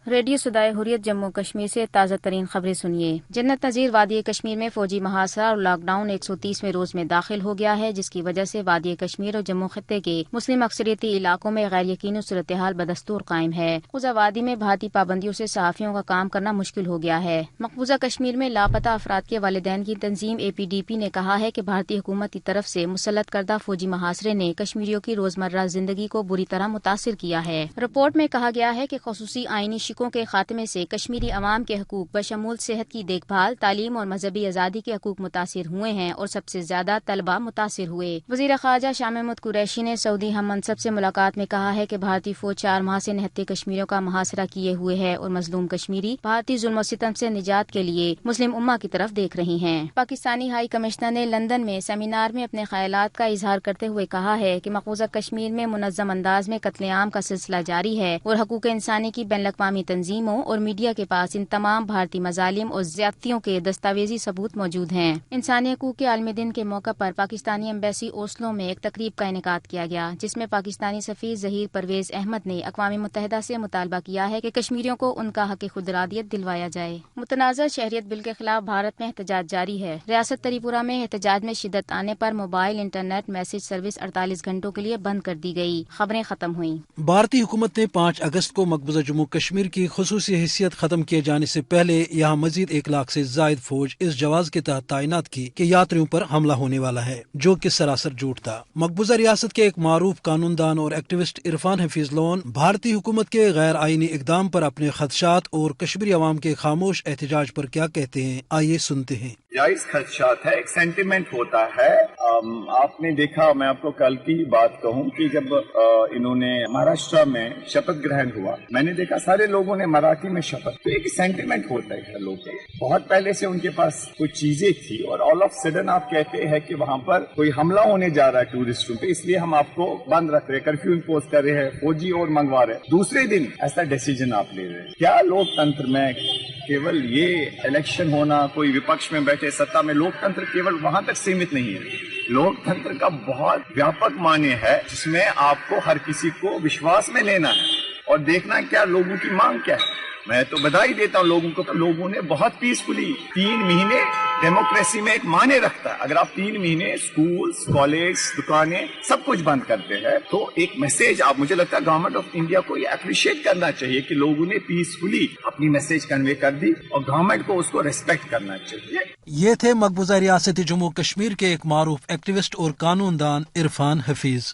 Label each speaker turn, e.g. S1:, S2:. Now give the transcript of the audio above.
S1: Radio صدائے حریت جموں کشمیر سے تازہ ترین خبریں سنیے۔ جنت نظیر وادی کشمیر میں فوجی محاصرہ اور لاک ڈاؤن 130ویں روز میں داخل ہو گیا ہے، جس کی وجہ سے وادی کشمیر اور جموں خطے کے مسلم اکثریتی علاقوں میں غیر یقینی صورتحال بدستور قائم ہے۔ مقبوضہ وادی میں بھارتی پابندیوں سے صحافیوں کا کام کرنا مشکل ہو گیا ہے۔ مقبوضہ کشمیر میں لاپتہ افراد کے والدین کی تنظیم APDP نے کہا ہے کہ بھارتی حکومت کی طرف سے مسلط کردہ فوجی محاصرے نے کشمیریوں کی روزمرہ زندگی کو بری طرح متاثر کیا ہے۔ رپورٹ میں کہا گیا ہے کہ خصوصی آئینی شکوں کے خاتمے سے کشمیری عوام کے حقوق بشمول صحت کی دیکھ بھال، تعلیم اور مذہبی آزادی کے حقوق متاثر ہوئے ہیں اور سب سے زیادہ طلبہ متاثر ہوئے۔ وزیر خارجہ شاہ محمود قریشی نے سعودی ہم منصب سے ملاقات میں کہا ہے کہ بھارتی فوج 4 ماہ سے نہتے کشمیریوں کا محاصرہ کیے ہوئے ہے اور مظلوم کشمیری بھارتی ظلم و ستم سے نجات کے لیے مسلم امہ کی طرف دیکھ رہی ہیں۔ پاکستانی ہائی کمشنر نے لندن میں سیمینار میں اپنے خیالات کا اظہار کرتے ہوئے کہا ہے کہ مقبوضہ کشمیر میں منظم انداز میں قتل عام کا سلسلہ جاری ہے اور حقوق انسانی کی بین الاقوامی تنظیموں اور میڈیا کے پاس ان تمام بھارتی مظالم اور زیادتیوں کے دستاویزی ثبوت موجود ہیں۔ انسانی حقوق کے عالمی دن کے موقع پر پاکستانی ایمبیسی اوسلو میں ایک تقریب کا انعقاد کیا گیا، جس میں پاکستانی سفیر ظہیر پرویز احمد نے اقوام متحدہ سے مطالبہ کیا ہے کہ کشمیریوں کو ان کا حق خود ارادیت دلوایا جائے۔ متنازع شہریت بل کے خلاف بھارت میں احتجاج جاری ہے۔ ریاست تری پورہ میں احتجاج میں شدت آنے پر موبائل انٹرنیٹ میسج سروس 48 گھنٹوں کے لیے بند کر دی گئی۔ خبریں ختم ہوئیں۔
S2: بھارتی حکومت نے 5 اگست کو مقبوضہ جموں کشمیر کی خصوصی حیثیت ختم کیے جانے سے پہلے یہاں مزید 1 لاکھ سے زائد فوج اس جواز کے تحت تعینات کی کہ یاتریوں پر حملہ ہونے والا ہے، جو کہ سراسر جھوٹ تھا۔ مقبوضہ ریاست کے ایک معروف قانون دان اور ایکٹیوسٹ عرفان حفیظ لون بھارتی حکومت کے غیر آئینی اقدام پر اپنے خدشات اور کشمیری عوام کے خاموش احتجاج پر کیا کہتے ہیں، آئیے سنتے ہیں۔
S3: جائز خدشات ہے، ایک سینٹیمنٹ ہوتا ہے۔ آپ نے دیکھا، میں آپ کو کل کی بات کہوں کہ جب انہوں نے مہاراشٹرا میں شپت گرہن ہوا، میں نے دیکھا سارے لوگوں نے مراٹھی میں شپت، تو ایک سینٹیمنٹ ہوتا ہے لوگوں کو۔ بہت پہلے سے ان کے پاس کچھ چیزیں تھی اور آل آف سڈن آپ کہتے ہیں کہ وہاں پر کوئی حملہ ہونے جا رہا ہے ٹورسٹوں پہ، اس لیے ہم آپ کو بند رکھ رہے، کرفیو امپوز کر رہے ہیں، فوجی اور منگوا رہے، دوسرے دن ایسا ڈیسیجن آپ لے رہے ہیں۔ کیا لوک تنتر میں کیول یہ الیکشن ہونا، کوئی وپکش میں بیٹھے ستا میں، لوک تنتر کیول وہاں تک سیمت نہیں ہے۔ لوک تنتر کا بہت ویاپک معنی ہے، جس میں آپ کو ہر کسی کو وشواس میں لینا ہے اور دیکھنا کیا لوگوں کی مانگ کیا ہے۔ میں تو بدائی دیتا ہوں لوگوں کو، لوگوں نے بہت پیسفلی 3 مہینے ڈیموکریسی میں ایک معنی رکھتا ہے۔ اگر آپ 3 مہینے سکولز، کالج، دکانیں سب کچھ بند کرتے ہیں تو ایک میسج، آپ مجھے لگتا ہے گورنمنٹ آف انڈیا کو یہ اپریشیٹ کرنا چاہیے کہ لوگوں نے پیسفلی اپنی میسج کنوے کر دی اور گورنمنٹ کو اس کو ریسپیکٹ کرنا چاہیے۔
S2: یہ تھے مقبوضہ ریاست جموں کشمیر کے ایک معروف ایکٹیوسٹ اور قانون دان عرفان حفیظ۔